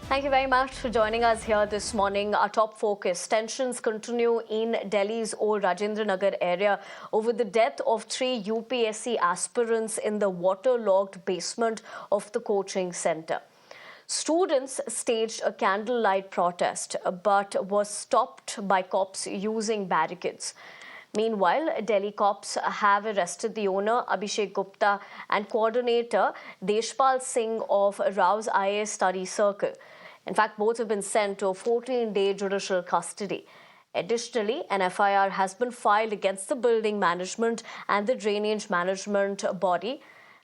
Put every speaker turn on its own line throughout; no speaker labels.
Thank you very much for joining us here this morning. Our top focus: tensions continue in Delhi's old Rajendra Nagar area over the death of 3 UPSC aspirants in the waterlogged basement of the coaching centre. Students staged a candlelight protest but was stopped by cops using barricades. Meanwhile, Delhi cops have arrested the owner Abhishek Gupta and coordinator Deshpal Singh of Rao's IAS Study Circle. In fact, both have been sent to a 14-day judicial custody. Additionally, an FIR has been filed against the building management and the drainage management body.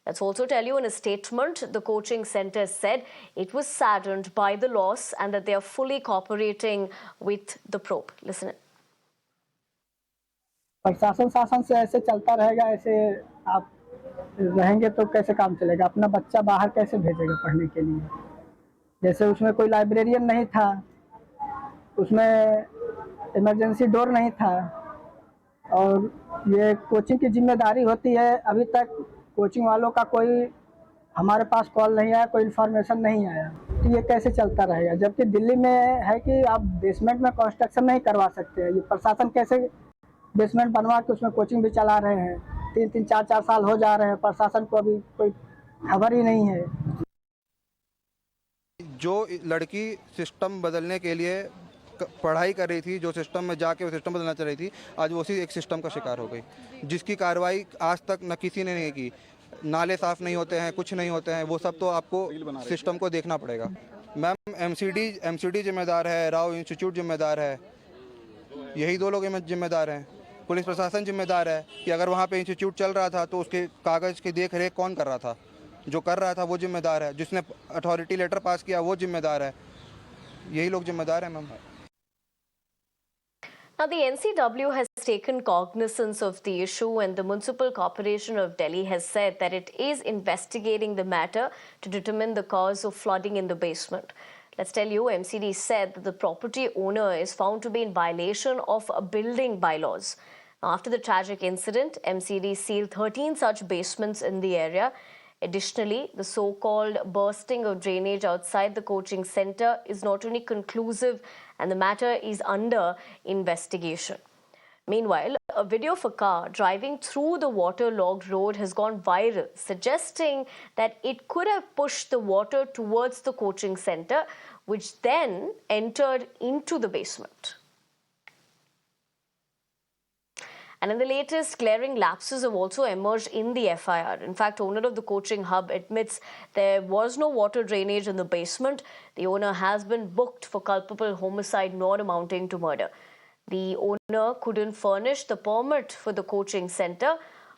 Let's also tell you, in a statement, the coaching centre said it was saddened by the loss and that they are fully cooperating with the probe. Listen in.
प्रशासन शासन से ऐसे चलता रहेगा, ऐसे आप रहेंगे तो कैसे काम चलेगा? अपना बच्चा बाहर कैसे भेजेगा पढ़ने के लिए? जैसे उसमें कोई लाइब्रेरियन नहीं था, उसमें इमरजेंसी डोर नहीं था, और ये कोचिंग की जिम्मेदारी होती है। अभी तक कोचिंग वालों का कोई हमारे पास कॉल नहीं आया, कोई इन्फॉर्मेशन नहीं आया, तो ये कैसे चलता रहेगा? जबकि दिल्ली में है कि आप बेसमेंट में कंस्ट्रक्शन नहीं करवा सकते हैं। ये प्रशासन कैसे बेसमेंट बनवा के उसमें कोचिंग भी चला रहे हैं? 3-3, 4-4 साल हो जा रहे हैं, प्रशासन को अभी कोई खबर ही नहीं है।
जो लड़की सिस्टम बदलने के लिए पढ़ाई कर रही थी, जो सिस्टम में जाके वो सिस्टम बदलना चाह रही थी, आज वो उसी एक सिस्टम का शिकार हो गई, जिसकी कार्रवाई आज तक न किसी ने नहीं की। नाले साफ़ नहीं होते हैं, कुछ नहीं होते हैं, वो सब तो आपको सिस्टम को देखना पड़ेगा। मैम, एमसीडी जिम्मेदार है, राव इंस्टीट्यूट जिम्मेदार है, यही 2 लोग जिम्मेदार हैं। पुलिस प्रशासन जिम्मेदार है कि अगर वहाँ पे इंस्टीट्यूट चल रहा था तो उसके कागज़ की देख रेख कौन कर रहा था? जो कर रहा था वो जिम्मेदार है, जिसने अथॉरिटी लेटर पास किया वो जिम्मेदार है, यही लोग जिम्मेदार हैं ma'am.
Now, the NCW has taken cognizance of the issue, and the Municipal Corporation of Delhi has said that it is investigating the matter to determine the cause of flooding in the basement. Let's tell you, MCD said that the property owner is found to be in violation of building bylaws. After the tragic incident, MCD sealed 13 such basements in the area. Additionally, the so-called bursting of drainage outside the coaching centre is not only conclusive, and the matter is under investigation. Meanwhile, a video of a car driving through the waterlogged road has gone viral, suggesting that it could have pushed the water towards the coaching centre, which then entered into the basement. And in the latest, glaring lapses have also emerged in the FIR. In fact, owner of the coaching hub admits there was no water drainage in the basement. The owner has been booked for culpable homicide not amounting to murder. The owner couldn't furnish the permit for the coaching centre.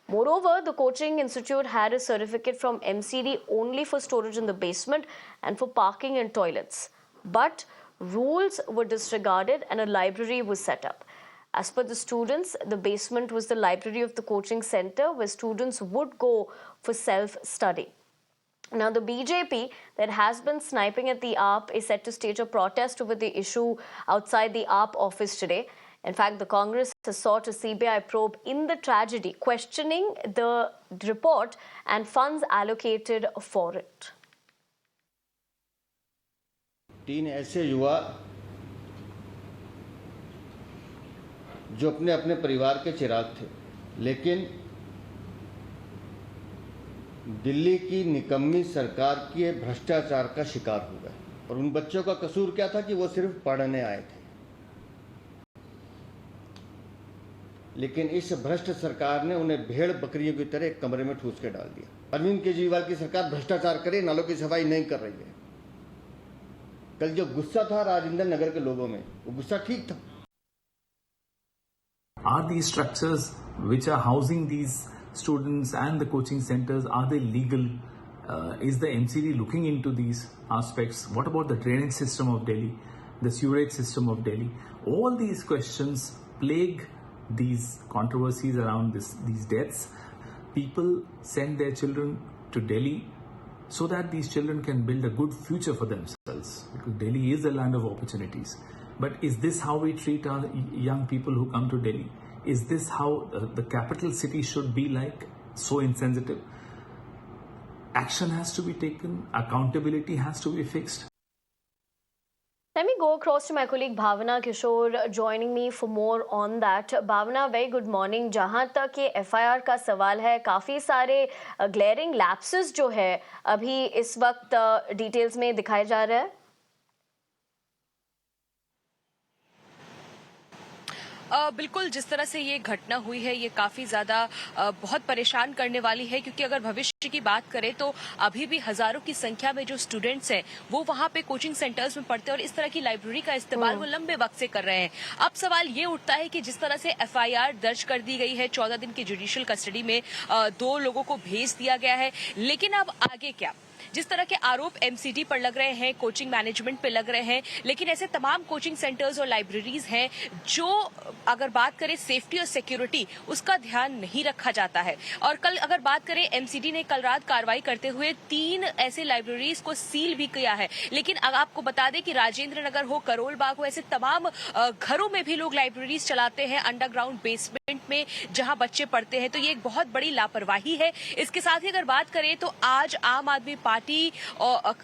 Moreover, the coaching institute had a certificate from MCD only for storage in the basement and for parking and toilets. But rules were disregarded and a library was set up. As per the students, the basement was the library of the coaching centre where students would go for self-study. Now, the BJP that has been sniping at the AAP is set to stage a protest over the issue outside the AAP office today. In fact, the Congress has sought a CBI probe in the tragedy, questioning the report and funds allocated for it.
3 ऐसे युवा जो अपने अपने परिवार के चिराग थे, लेकिन दिल्ली की निकम्मी सरकार के भ्रष्टाचार का शिकार हो गए। और उन बच्चों का कसूर क्या था कि वो सिर्फ पढ़ने आए थे, लेकिन इस भ्रष्ट सरकार ने उन्हें भेड़ बकरियों की तरह एक कमरे में ठूस के डाल दिया। अरविंद केजरीवाल की सरकार भ्रष्टाचार करे, नालों की सफाई नहीं कर रही है। कल जो गुस्सा था राजेंद्र नगर के लोगों में, वो गुस्सा ठीक था।
Are these structures which are housing these students and the coaching centers, are they legal? Is the MCD looking into these aspects? What about the drainage system of Delhi, the sewerage system of Delhi? All these questions plague these controversies around these deaths. People send their children to Delhi so that these children can build a good future for themselves, because Delhi is a land of opportunities. But is this how we treat our young people who come to Delhi? Is this how the capital city should be like? So insensitive. Action has to be taken. Accountability has to be fixed.
Let me go across to my colleague Bhavana Kishore joining me for more on that. Bhavana, very good morning. जहां तक ये FIR का सवाल है, काफ़ी सारे glaring lapses जो है अभी इस वक्त डिटेल्स में दिखाए जा रहे हैं.
बिल्कुल, जिस तरह से ये घटना हुई है ये काफ़ी ज़्यादा बहुत परेशान करने वाली है, क्योंकि अगर भविष्य की बात करें तो अभी भी हज़ारों की संख्या में जो स्टूडेंट्स हैं वो वहाँ पे कोचिंग सेंटर्स में पढ़ते हैं और इस तरह की लाइब्रेरी का इस्तेमाल वो लंबे वक्त से कर रहे हैं. अब सवाल ये उठता है कि जिस तरह से FIR दर्ज कर दी गई है, 14 दिन की जुडिशियल कस्टडी में 2 लोगों को भेज दिया गया है, लेकिन अब आगे क्या? जिस तरह के आरोप MCD पर लग रहे हैं, कोचिंग मैनेजमेंट पे लग रहे हैं, लेकिन ऐसे तमाम कोचिंग सेंटर्स और लाइब्रेरीज हैं जो अगर बात करें सेफ्टी और सिक्योरिटी उसका ध्यान नहीं रखा जाता है. और कल अगर बात करें MCD ने कल रात कार्रवाई करते हुए 3 ऐसे लाइब्रेरीज को सील भी किया है. लेकिन आपको बता दें कि राजेंद्र नगर हो, करोल बाग हो, ऐसे तमाम घरों में भी लोग लाइब्रेरीज चलाते हैं अंडरग्राउंड बेसमेंट में जहां बच्चे पढ़ते हैं. तो ये एक बहुत बड़ी लापरवाही है. इसके साथ ही अगर बात करें तो आज आम आदमी पार्टी और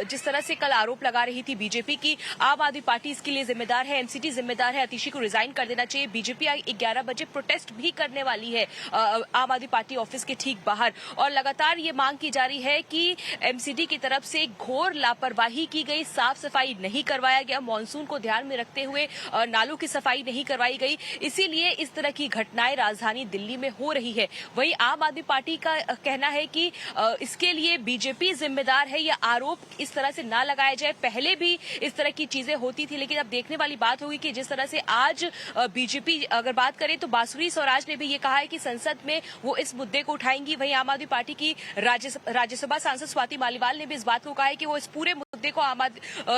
जिस तरह से कल आरोप लगा रही थी बीजेपी की, आम आदमी पार्टी इसके लिए जिम्मेदार है, MCD जिम्मेदार है, अतिशी को रिजाइन कर देना चाहिए. बीजेपी 11 बजे प्रोटेस्ट भी करने वाली है आम आदमी पार्टी ऑफिस के ठीक बाहर. और लगातार ये मांग की जा रही है कि MCD की तरफ से घोर लापरवाही की गई, साफ सफाई नहीं करवाया गया, मानसून को ध्यान में रखते हुए नालों की सफाई नहीं करवाई गई, इसीलिए इस तरह की घटनाएं राजधानी दिल्ली में हो रही है. वहीं आम आदमी पार्टी का कहना है कि इसके लिए बीजेपी जिम्मेदार है. यह आरोप इस तरह से ना लगाया जाए. पहले भी इस तरह की चीजें होती थी, लेकिन अब देखने वाली बात होगी कि जिस तरह से आज बीजेपी अगर बात करें तो बांसुरी स्वराज ने भी ये कहा है कि संसद में वो इस मुद्दे को उठाएंगी. वहीं आम आदमी पार्टी की राज्यसभा सांसद स्वाति मालीवाल ने भी इस बात को कहा है कि वो इस पूरे मुद्दे को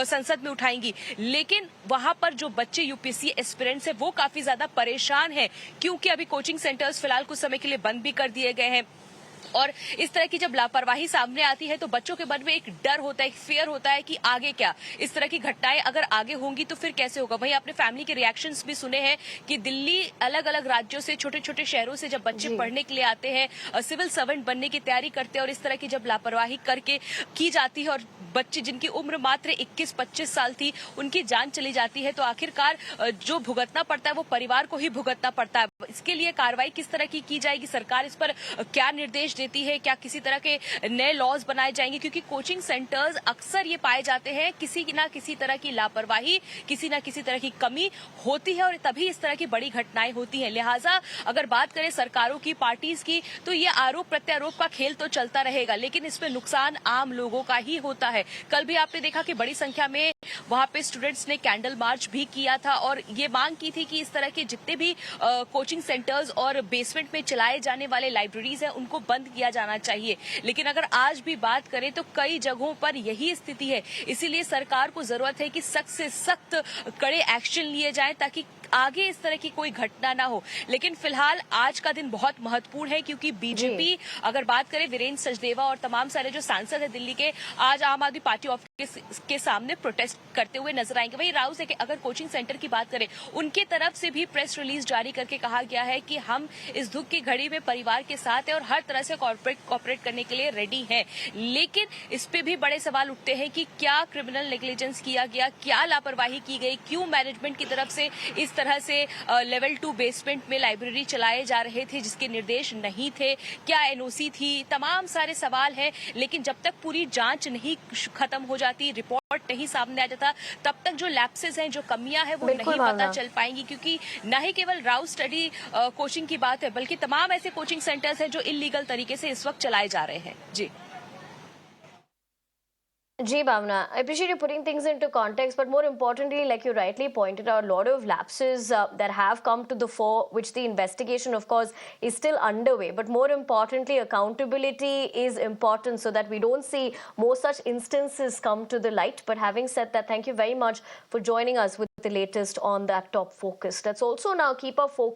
संसद में उठाएंगी. लेकिन वहां पर जो बच्चे UPSC एस्पिरेंट्स है वो काफी ज्यादा परेशान है, क्योंकि अभी कोचिंग सेंटर्स फिलहाल कुछ समय के लिए बंद भी कर दिए गए हैं. और इस तरह की जब लापरवाही सामने आती है तो बच्चों के मन में एक डर होता है, एक फियर होता है कि आगे क्या, इस तरह की घटनाएं अगर आगे होंगी तो फिर कैसे होगा. वहीं आपने फैमिली के रिएक्शंस भी सुने हैं कि दिल्ली अलग अलग राज्यों से, छोटे छोटे शहरों से जब बच्चे पढ़ने के लिए आते हैं, सिविल सर्वेंट बनने की तैयारी करते हैं, और इस तरह की जब लापरवाही करके की जाती है और बच्चे जिनकी उम्र मात्र 21-25 साल थी उनकी जान चली जाती है, तो आखिरकार जो भुगतना पड़ता है वो परिवार को ही भुगतना पड़ता है. इसके लिए कार्रवाई किस तरह की जाएगी, सरकार इस पर क्या निर्देश देती है, क्या किसी तरह के नए लॉज बनाए जाएंगे, क्योंकि कोचिंग सेंटर्स अक्सर ये पाए जाते हैं किसी ना किसी तरह की लापरवाही, किसी ना किसी तरह की कमी होती है और तभी इस तरह की बड़ी घटनाएं होती हैं. लिहाजा अगर बात करें सरकारों की, पार्टीज की, तो ये आरोप प्रत्यारोप का खेल तो चलता रहेगा, लेकिन इसमें नुकसान आम लोगों का ही होता है. कल भी आपने देखा कि बड़ी संख्या में वहां पे स्टूडेंट्स ने कैंडल मार्च भी किया था और ये मांग की थी कि इस तरह के जितने भी कोचिंग सेंटर्स और बेसमेंट में चलाए जाने वाले लाइब्रेरीज हैं उनको बंद किया जाना चाहिए. लेकिन अगर आज भी बात करें तो कई जगहों पर यही स्थिति है. इसीलिए सरकार को जरूरत है कि सख्त से सख्त कड़े एक्शन लिए जाएं ताकि आगे इस तरह की कोई घटना ना हो. लेकिन फिलहाल आज का दिन बहुत महत्वपूर्ण है, क्योंकि बीजेपी अगर बात करें, वीरेंद्र सचदेवा और तमाम सारे जो सांसद हैं दिल्ली के, आज आम आदमी पार्टी ऑफिस के सामने प्रोटेस्ट करते हुए नजर आएंगे. वहीं राउत से अगर कोचिंग सेंटर की बात करें, उनके तरफ से भी प्रेस रिलीज जारी करके कहा गया है कि हम इस दुख की घड़ी में परिवार के साथ हैं और हर तरह से कॉर्पोरेट करने के लिए रेडी हैं. लेकिन इस पे भी बड़े सवाल उठते हैं कि क्या क्रिमिनल नेग्लिजेंस किया गया, क्या लापरवाही की गई, क्यों मैनेजमेंट की तरफ से इस तरह से लेवल 2 बेसमेंट में लाइब्रेरी चलाए जा रहे थे जिसके निर्देश नहीं थे, क्या NOC थी, तमाम सारे सवाल हैं. लेकिन जब तक पूरी जांच नहीं खत्म हो जाती, रिपोर्ट नहीं सामने आ जाता, तब तक जो लैप्सेस हैं, जो कमियां हैं वो नहीं पता चल पाएंगी. क्योंकि न ही केवल राउत स्टडी कोचिंग की बात है, बल्कि तमाम ऐसे कोचिंग सेंटर्स हैं जो इलीगल तरीके से इस वक्त चलाए जा रहे हैं. जी
Ji Bhavna, I appreciate you putting things into context, but more importantly, like you rightly pointed out, a lot of lapses that have come to the fore, which the investigation, of course, is still underway. But more importantly, accountability is important so that we don't see more such instances come to the light. But having said that, thank you very much for joining us with the latest on that top focus. Let's also now keep our focus